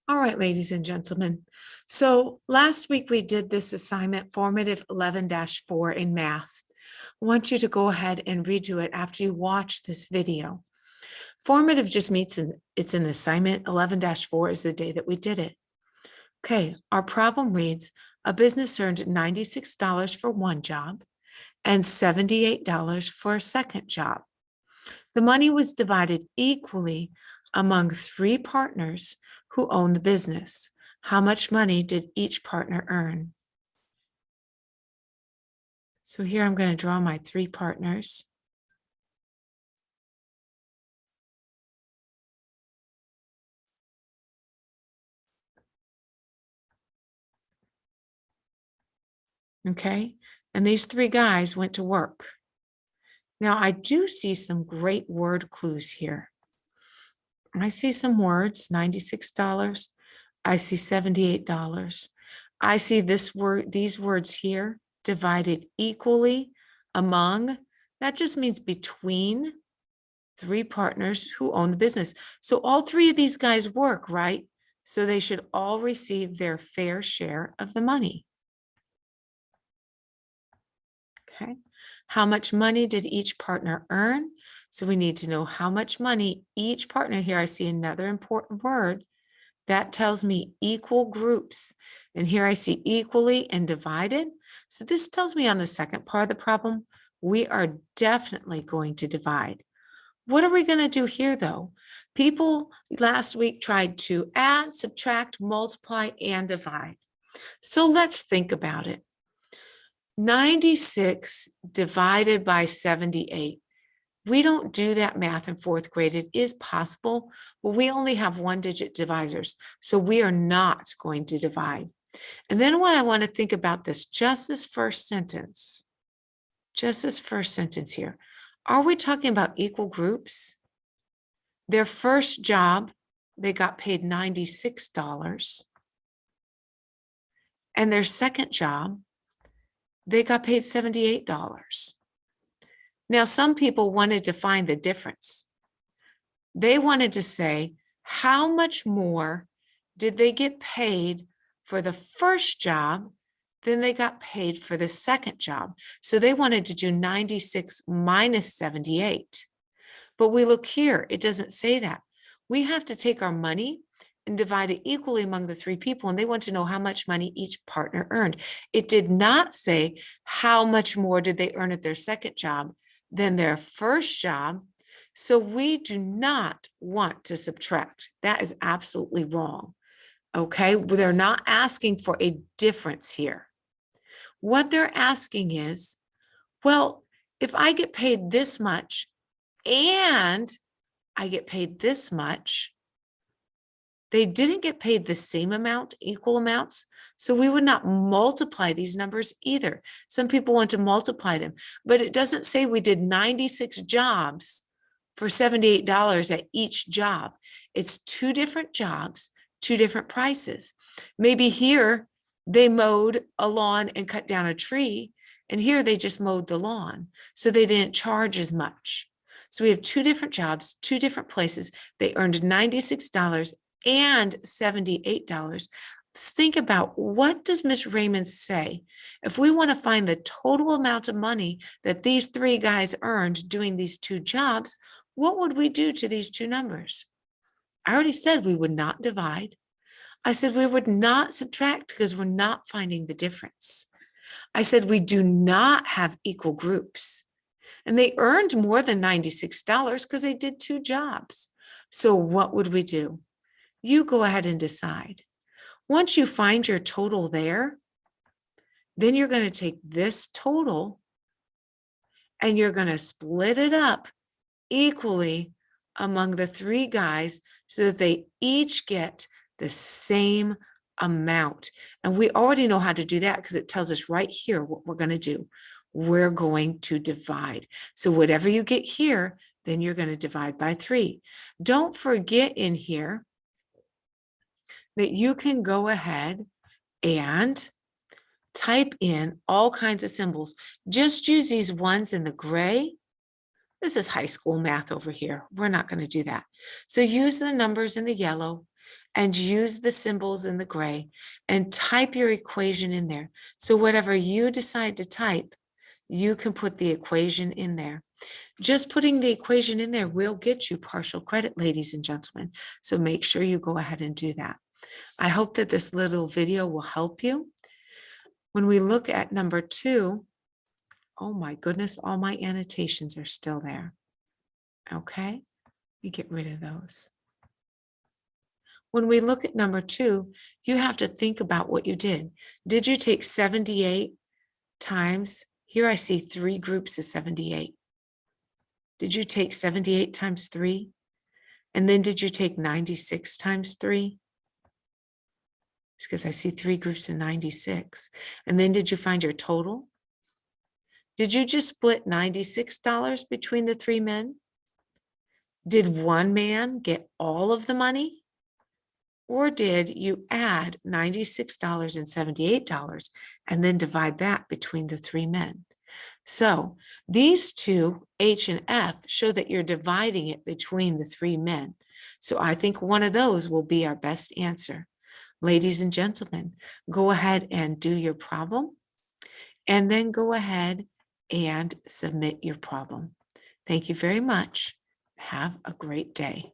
All right, ladies and gentlemen. So last week we did this assignment, Formative 11-4 in math. I want you to go ahead and redo it after you watch this video. Formative just means it's an assignment. 11-4 is the day that we did it. Okay, our problem reads, a business earned $96 for one job and $78 for a second job. The money was divided equally among three partners who own the business. How much money did each partner earn? So here I'm going to draw my three partners. Okay, and these three guys went to work. Now I do see some great word clues here. I see some words, $96. I see $78. I see this word, these words here, divided equally among. That just means between three partners who own the business. So all three of these guys work, right? So they should all receive their fair share of the money. Okay. How much money did each partner earn? So we need to know how much money each partner, here I see another important word, that tells me equal groups. And here I see equally and divided. So this tells me on the second part of the problem, we are definitely going to divide. What are we going to do here though? People last week tried to add, subtract, multiply, and divide. So let's think about it. 96 divided by 78. We don't do that math in fourth grade. It is possible, but we only have one-digit divisors, so we are not going to divide. And then what I want to think about this, just this first sentence here. Are we talking about equal groups? Their first job, they got paid $96. And their second job, they got paid $78. Now, some people wanted to find the difference. They wanted to say, how much more did they get paid for the first job than they got paid for the second job? So they wanted to do 96 minus 78. But we look here, it doesn't say that. We have to take our money and divide it equally among the three people, and they want to know how much money each partner earned. It did not say how much more did they earn at their second job than their first job. So we do not want to subtract. That is absolutely wrong. Okay, they're not asking for a difference here. What they're asking is, well, if I get paid this much and I get paid this much, they didn't get paid the same amount, equal amounts. So we would not multiply these numbers either. Some people want to multiply them, but it doesn't say we did 96 jobs for $78 at each job. It's two different jobs, two different prices. Maybe here they mowed a lawn and cut down a tree, and here they just mowed the lawn. So they didn't charge as much. So we have two different jobs, two different places. They earned $96 and $78. Let's think about, what does Ms. Raymond say? If we want to find the total amount of money that these three guys earned doing these two jobs, what would we do to these two numbers? I already said we would not divide. I said we would not subtract because we're not finding the difference. I said we do not have equal groups. And they earned more than $96 because they did two jobs. So what would we do? You go ahead and decide. Once you find your total there, then you're going to take this total and you're going to split it up equally among the three guys so that they each get the same amount. And we already know how to do that because it tells us right here what we're going to do. We're going to divide. So whatever you get here, then you're going to divide by 3. Don't forget in here that you can go ahead and type in all kinds of symbols. Just use these ones in the gray. This is high school math over here. We're not going to do that. So use the numbers in the yellow and use the symbols in the gray and type your equation in there. So whatever you decide to type, you can put the equation in there. Just putting the equation in there will get you partial credit, ladies and gentlemen. So make sure you go ahead and do that. I hope that this little video will help you. When we look at number 2, oh my goodness, all my annotations are still there. Okay, let me get rid of those. When we look at number 2, you have to think about what you did. Did you take 78 times? Here I see 3 groups of 78. Did you take 78 times 3? And then did you take 96 times 3? It's because I see 3 groups of 96. And then did you find your total? Did you just split $96 between the 3 men? Did one man get all of the money? Or did you add $96 and $78 and then divide that between the 3 men? So these two, H and F, show that you're dividing it between the 3 men. So I think one of those will be our best answer. Ladies and gentlemen, go ahead and do your problem, and then go ahead and submit your problem. Thank you very much. Have a great day.